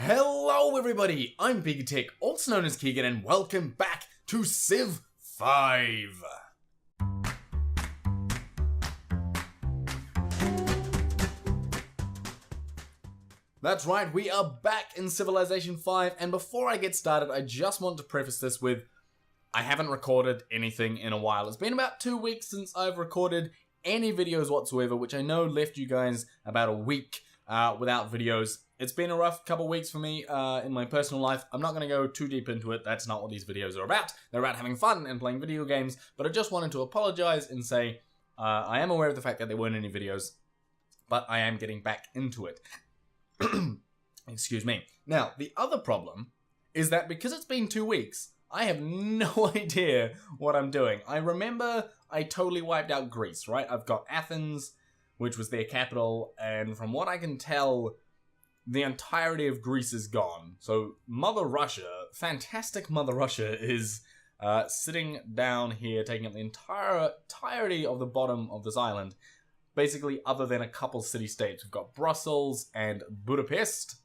Hello everybody, I'm Tech, also known as Keegan, and welcome back to Civ V. That's right, we are back in Civilization V, and before I get started, I just want to preface this with, I haven't recorded anything in a while. It's been about 2 weeks since I've recorded any videos whatsoever, which I know left you guys about a week without videos. It's been a rough couple weeks for me in my personal life. I'm not going to go too deep into it. That's not what these videos are about. They're about having fun and playing video games. But I just wanted to apologize and say I am aware of the fact that there weren't any videos, but I am getting back into it. Excuse me. Now, the other problem is that because it's been 2 weeks, I have no idea what I'm doing. I remember I totally wiped out Greece, right? I've got Athens, which was their capital, and from what I can tell, the entirety of Greece is gone. So Mother Russia, fantastic Mother Russia, is sitting down here, taking up the entirety of the bottom of this island, basically other than a couple city-states. We've got Brussels and Budapest,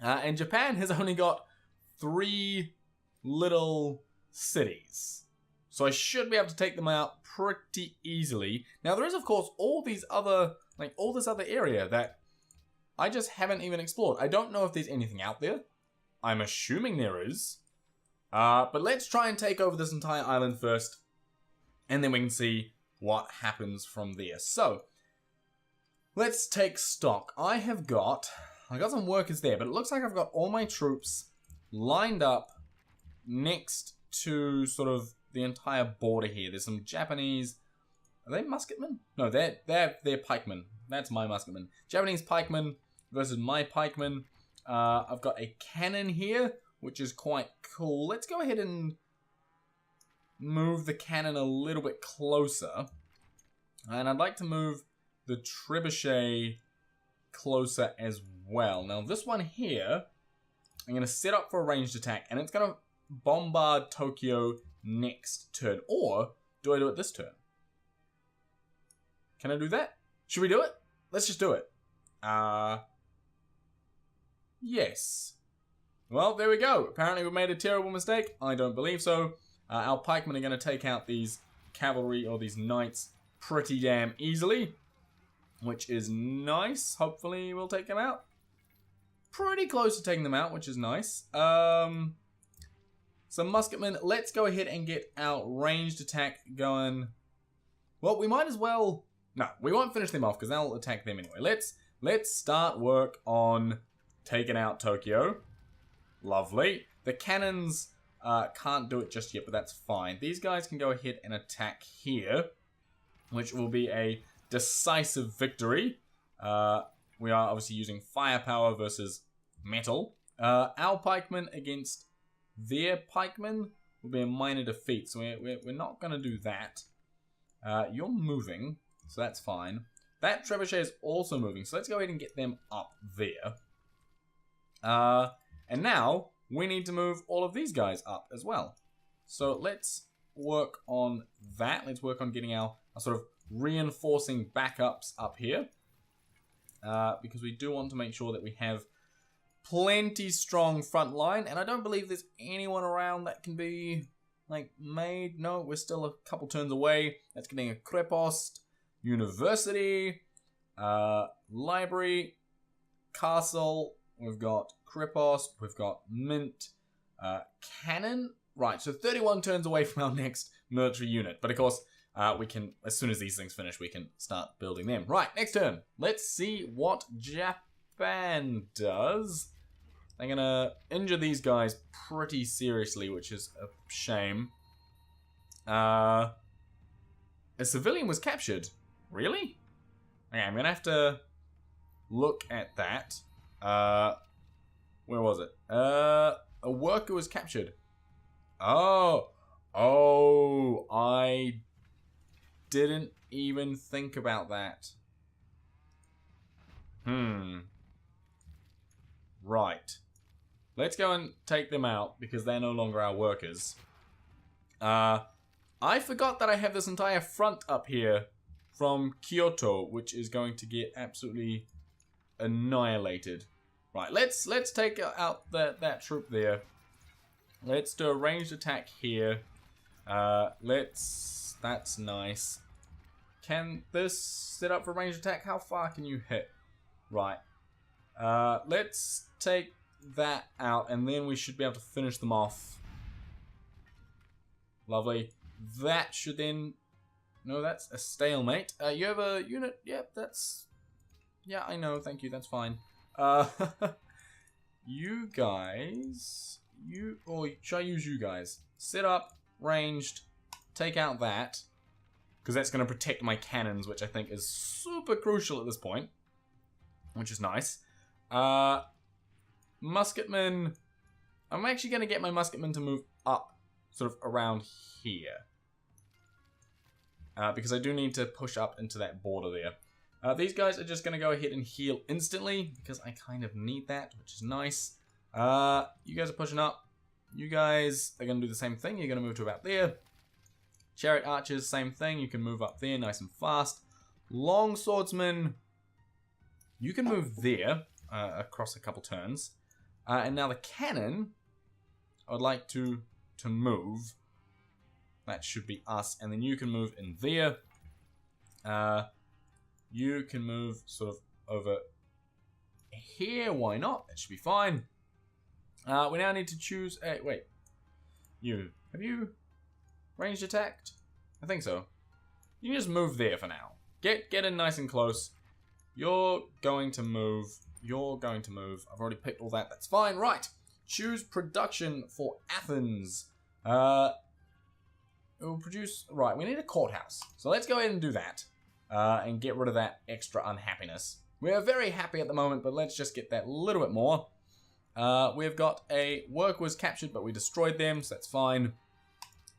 and Japan has only got 3 little cities. So I should be able to take them out pretty easily. Now there is of course all these other, all this other area that I just haven't even explored. I don't know if there's anything out there. I'm assuming there is. But let's try and take over this entire island first, and then we can see what happens from there. So, let's take stock. I got some workers there, but it looks like I've got all my troops lined up next to sort of the entire border here. There's some Japanese. Are they musketmen? No, they're pikemen. That's my musketmen. Japanese pikemen versus my pikemen. I've got a cannon here, which is quite cool. Let's go ahead and move the cannon a little bit closer. And I'd like to move the trebuchet closer as well. Now this one here, I'm going to set up for a ranged attack, and it's going to bombard Tokyo next turn. Or do I do it this turn? Can I do that? Should we do it? Let's just do it. Yes. Well, there we go. Apparently we made a terrible mistake. I don't believe so. Our pikemen are going to take out these cavalry or these knights pretty damn easily, which is nice. Hopefully we'll take them out. Pretty close to taking them out, which is nice. So musketmen, let's go ahead and get our ranged attack going. Well, we might as well. No, we won't finish them off because they'll attack them anyway. Let's start work on taking out Tokyo. Lovely. The cannons can't do it just yet, but that's fine. These guys can go ahead and attack here, which will be a decisive victory. We are obviously using firepower versus metal. Our pikemen against their pikemen will be a minor defeat, so we're not going to do that. You're moving, so that's fine. That trebuchet is also moving, so let's go ahead and get them up there. And now we need to move all of these guys up as well. So let's work on that. Let's work on getting our sort of reinforcing backups up here. Because we do want to make sure that we have plenty strong front line. And I don't believe there's anyone around that can be, made. No, we're still a couple turns away. That's getting a Krepost, University, Library, Castle. We've got Krepost, we've got Mint, Cannon. Right, so 31 turns away from our next military unit. But of course, we can, as soon as these things finish, we can start building them. Right, next turn. Let's see what Japan does. They're going to injure these guys pretty seriously, which is a shame. A civilian was captured. Really? Okay, I'm going to have to look at that. Where was it? A worker was captured. Oh, I didn't even think about that. Right. Let's go and take them out because they're no longer our workers. I forgot that I have this entire front up here from Kyoto, which is going to get absolutely annihilated. Right, let's take out that troop there. Let's do a ranged attack here. That's nice. Can this set up for ranged attack? How far can you hit? Right. Let's take that out, and then we should be able to finish them off. Lovely. That should then... No, that's a stalemate. You have a unit? Yep, that's... Yeah, I know, thank you, that's fine. You guys... Or should I use you guys? Set up, ranged, take out that. Because that's going to protect my cannons, which I think is super crucial at this point. Which is nice. Musketmen... I'm actually going to get my musketmen to move up, sort of around here. Because I do need to push up into that border there. These guys are just going to go ahead and heal instantly, because I kind of need that, which is nice. You guys are pushing up. You guys are going to do the same thing. You're going to move to about there. Chariot archers, same thing. You can move up there nice and fast. Long swordsmen, you can move there across a couple turns. And now the cannon, I would like to move. That should be us. And then you can move in there. You can move sort of over here. Why not? That should be fine. We now need to choose a... Wait. Have you ranged attacked? I think so. You can just move there for now. Get in nice and close. You're going to move. You're going to move. I've already picked all that. That's fine. Right. Choose production for Athens. It will produce... Right, we need a courthouse. So let's go ahead and do that. And get rid of that extra unhappiness. We're very happy at the moment, but let's just get that a little bit more. We've got a work was captured, but we destroyed them, so that's fine.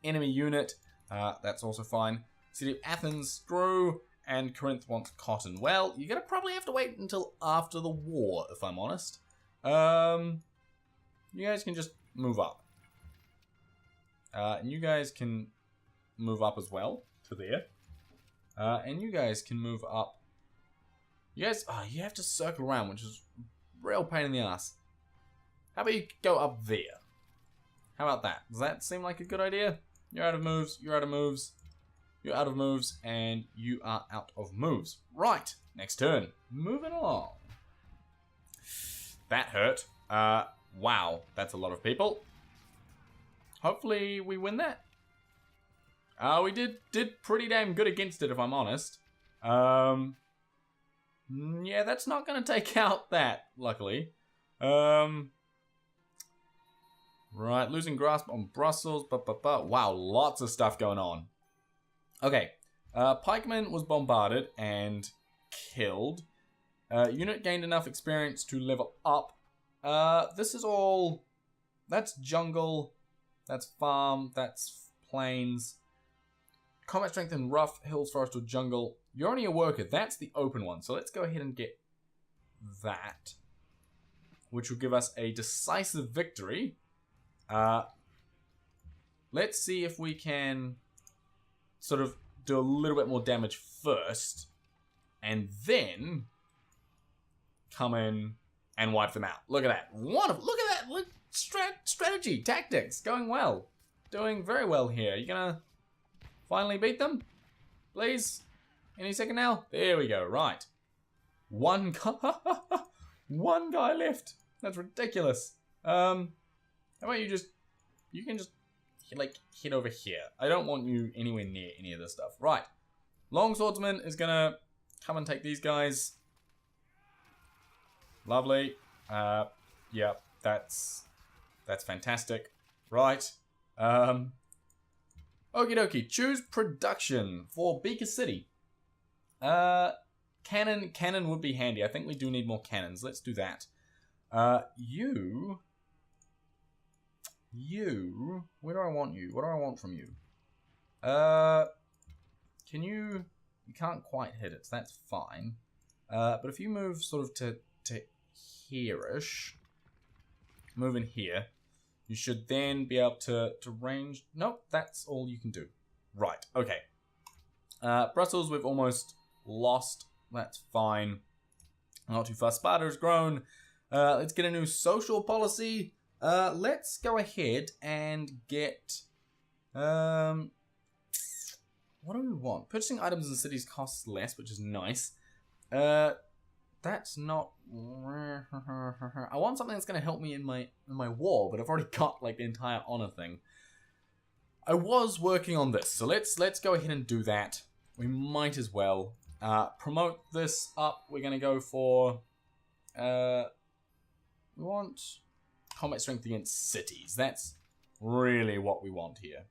Enemy unit, that's also fine. City of Athens, screw, and Corinth wants cotton. Well, you're gonna probably have to wait until after the war, if I'm honest. You guys can just move up. And you guys can move up as well to there. And you guys can move up. You guys, you have to circle around, which is a real pain in the ass. How about you go up there? How about that? Does that seem like a good idea? You're out of moves, you're out of moves, you're out of moves, and you are out of moves. Right, next turn. Moving along. That hurt. Wow, that's a lot of people. Hopefully we win that. We did pretty damn good against it, if I'm honest. Yeah, that's not going to take out that, luckily. Right, losing grasp on Brussels. Wow, lots of stuff going on. Okay, pikeman was bombarded and killed. Unit gained enough experience to level up. This is all... That's jungle. That's farm. That's plains. Combat strength in rough, hills, forest, or jungle. You're only a worker. That's the open one. So let's go ahead and get that. Which will give us a decisive victory. Let's see if we can sort of do a little bit more damage first. And then come in and wipe them out. Look at that. Look at that. Look, strategy, tactics, going well. Doing very well here. You gonna finally beat them? Please? Any second now? There we go, right. One guy left. That's ridiculous. How about you can just like hit over here. I don't want you anywhere near any of this stuff. Right. Long swordsman is gonna come and take these guys. Lovely. Yeah, that's fantastic. Right. Okie dokie. Choose production for Beaker City. Cannon would be handy. I think we do need more cannons. Let's do that. You, where do I want you? What do I want from you? Can you can't quite hit it, so that's fine. But if you move sort of to here-ish, move in here, you should then be able to range. Nope, that's all you can do. Right, okay. Brussels, we've almost lost. That's fine. Not too fast. Sparta has grown. Let's get a new social policy. Let's go ahead and get... what do we want? Purchasing items in cities costs less, which is nice. That's not... I want something that's going to help me in my war, but I've already got like the entire honor thing. I was working on this, so let's go ahead and do that. We might as well. Promote this up. We're going to go for... we want combat strength against cities. That's really what we want here.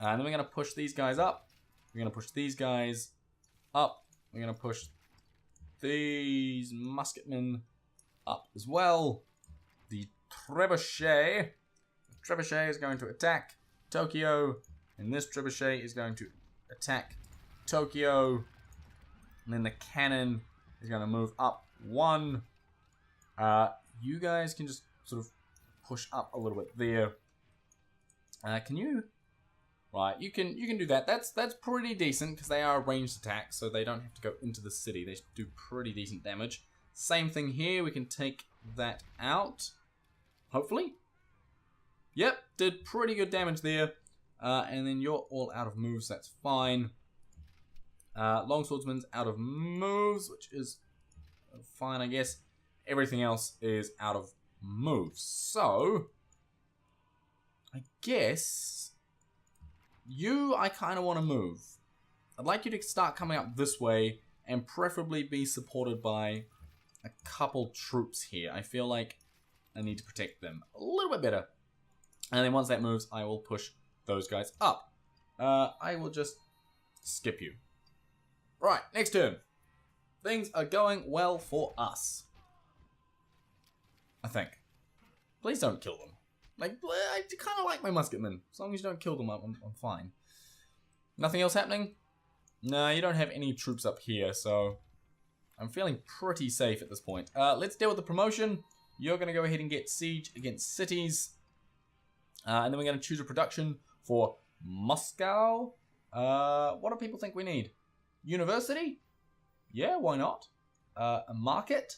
And then we're going to push these guys up. We're going to push these guys up. We're going to push these musketmen up as well. The trebuchet. The trebuchet is going to attack Tokyo. And this trebuchet is going to attack Tokyo. And then the cannon is going to move up one. You guys can just sort of push up a little bit there. Can you... Right, you can do that. That's pretty decent because they are ranged attacks, so they don't have to go into the city. They do pretty decent damage. Same thing here. We can take that out. Hopefully. Yep, did pretty good damage there. And then you're all out of moves. That's fine. Longswordsman's out of moves, which is fine, I guess. Everything else is out of moves. So, I guess... I kind of want to move. I'd like you to start coming up this way and preferably be supported by a couple troops here. I feel like I need to protect them a little bit better. And then once that moves, I will push those guys up. I will just skip you. Right, next turn. Things are going well for us. I think. Please don't kill them. Like, I kind of like my musketmen. As long as you don't kill them, I'm fine. Nothing else happening? No, you don't have any troops up here, so I'm feeling pretty safe at this point. Let's deal with the promotion. You're going to go ahead and get siege against cities. And then we're going to choose a production for Moscow. What do people think we need? University? Yeah, why not? A market?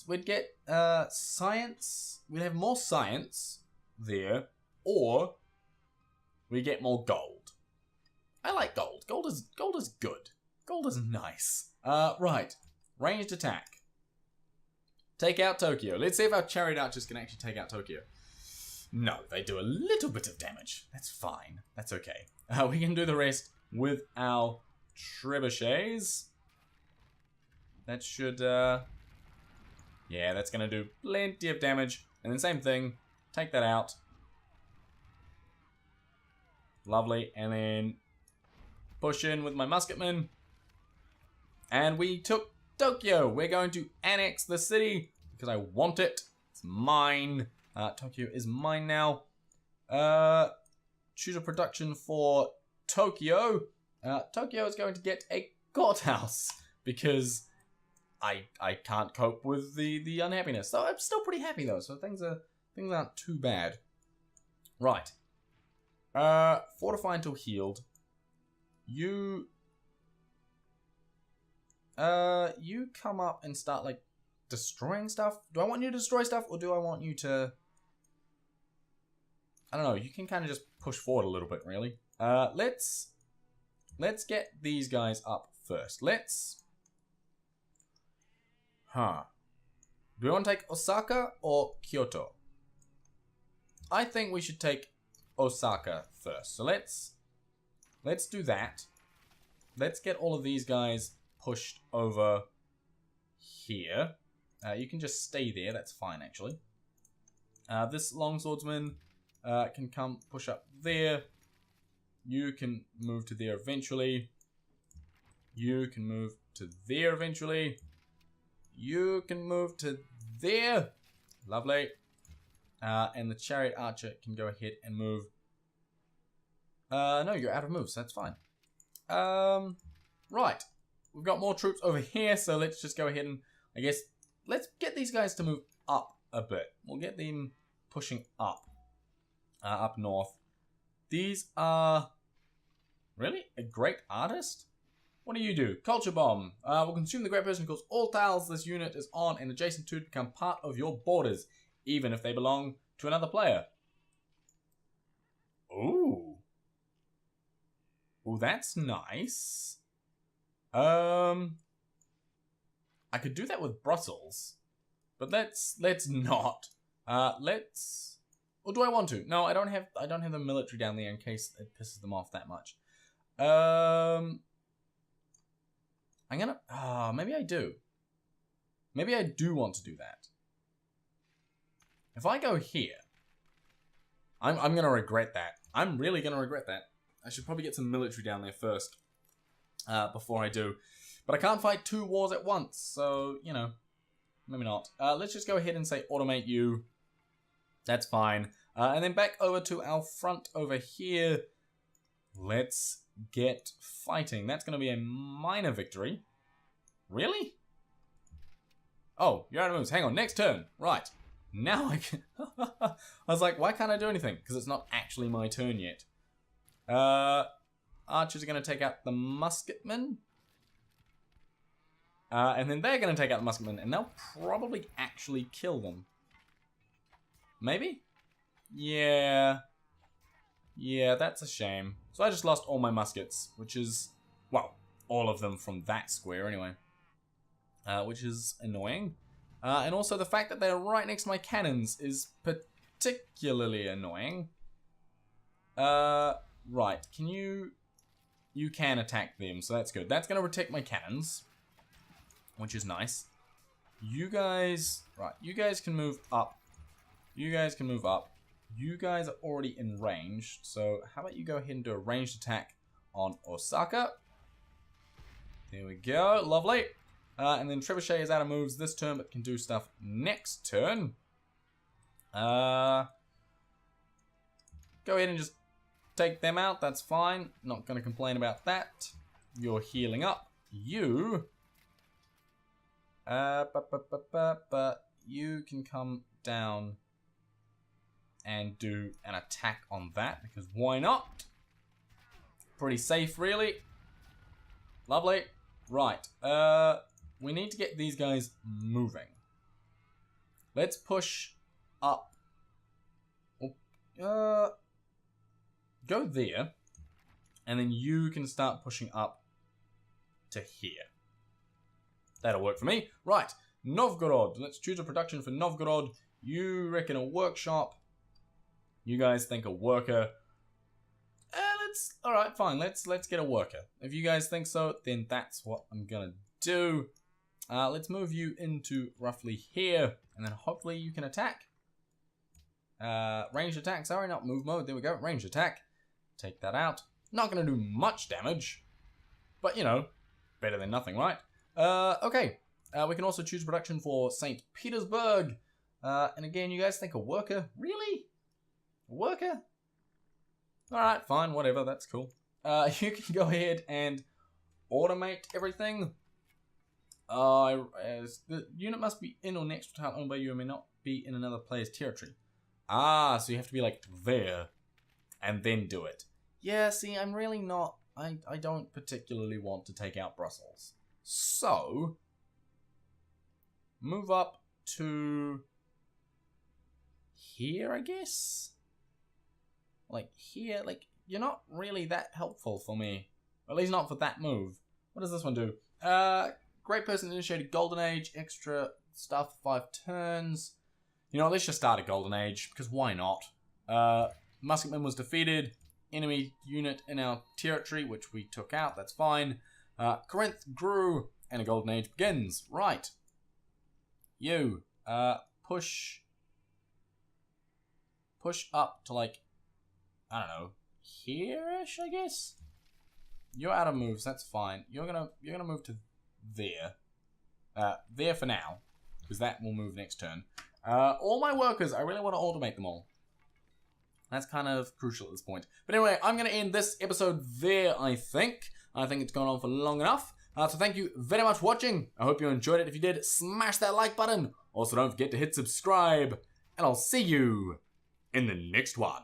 We'd get science. We'd have more science there, or we get more gold. I like gold. Gold is good. Gold is nice. Right. Ranged attack. Take out Tokyo. Let's see if our chariot archers can actually take out Tokyo. No, they do a little bit of damage. That's fine. That's okay. We can do the rest with our trebuchets. That should... yeah, that's going to do plenty of damage. And then same thing. Take that out. Lovely. And then push in with my musketmen. And we took Tokyo. We're going to annex the city because I want it. It's mine. Tokyo is mine now. Choose a production for Tokyo. Tokyo is going to get a courthouse because... I can't cope with the unhappiness. So I'm still pretty happy though. So things aren't too bad. Right. Fortify until healed. You come up and start like destroying stuff. Do I want you to destroy stuff or do I want you to... I don't know. You can kind of just push forward a little bit, really. Let's get these guys up first. Do we want to take Osaka or Kyoto? I think we should take Osaka first. So let's do that. Let's get all of these guys pushed over here. You can just stay there. That's fine, actually. This longswordsman can come push up there. You can move to there eventually. You can move to there eventually. You can move to there. Lovely. And the chariot archer can go ahead and move. No, you're out of moves. So that's fine. Right. We've got more troops over here. So let's just go ahead and, I guess, let's get these guys to move up a bit. We'll get them pushing up. Up north. These are... Really? A great artist? What do you do? Culture bomb. Will consume the great person who calls all tiles this unit is on and adjacent to become part of your borders, even if they belong to another player. Ooh. Ooh, that's nice. I could do that with Brussels, but let's not. Let's. Or do I want to? No, I don't have the military down there in case it pisses them off that much. I'm gonna. Maybe I do. Maybe I do want to do that. If I go here, I'm gonna regret that. I'm really gonna regret that. I should probably get some military down there first, before I do. But I can't fight 2 wars at once, so you know, maybe not. Let's just go ahead and say automate you. That's fine. And then back over to our front over here. Let's get fighting. That's going to be a minor victory. Really? Oh, you're out of moves. Hang on, next turn. Right. Now I can... I was like, why can't I do anything? Because it's not actually my turn yet. Archers are going to take out the musketmen. And then they're going to take out the musketmen. And they'll probably actually kill them. Maybe? Yeah. Yeah, that's a shame. So I just lost all my muskets, which is, well, all of them from that square anyway. Which is annoying. And also the fact that they're right next to my cannons is particularly annoying. Right, can you... You can attack them, so that's good. That's going to protect my cannons, which is nice. You guys... Right, you guys can move up. You guys can move up. You guys are already in range, so how about you go ahead and do a ranged attack on Osaka. There we go, lovely. And then Trebuchet is out of moves this turn, but can do stuff next turn. Go ahead and just take them out, that's fine. Not going to complain about that. You're healing up. You... but you can come down and do an attack on that, because why not? Pretty safe, really. Lovely. Right. We need to get these guys moving. Let's push up. Go there. And then you can start pushing up to here. That'll work for me. Right. Novgorod. Let's choose a production for Novgorod. You reckon a workshop. You guys think a worker. Alright, fine. Let's get a worker. If you guys think so, then that's what I'm gonna do. Let's move you into roughly here, and then hopefully you can attack. Ranged attack, sorry, not move mode. There we go. Ranged attack. Take that out. Not gonna do much damage, but you know, better than nothing, right? Okay. We can also choose production for St. Petersburg. And again, you guys think a worker? Really? A worker? Alright, fine, whatever, that's cool. You can go ahead and automate everything. The unit must be in or next to a tile owned by you and may not be in another player's territory. Ah, so you have to be like there and then do it. Yeah, see, I'm really not... I don't particularly want to take out Brussels. So, move up to here, I guess? Like here, like, you're not really that helpful for me. Or at least not for that move. What does this one do? Great person initiated Golden Age, extra stuff, 5 turns. You know, let's just start a Golden Age, because why not? Musketman was defeated. Enemy unit in our territory, which we took out, that's fine. Corinth grew, and a Golden Age begins. Right. You, push up to, like, I don't know, here-ish, I guess? You're out of moves, that's fine. You're gonna move to there. There for now, because that will move next turn. All my workers, I really want to automate them all. That's kind of crucial at this point. But anyway, I'm going to end this episode there, I think. I think it's gone on for long enough. So thank you very much for watching. I hope you enjoyed it. If you did, smash that like button. Also, don't forget to hit subscribe. And I'll see you in the next one.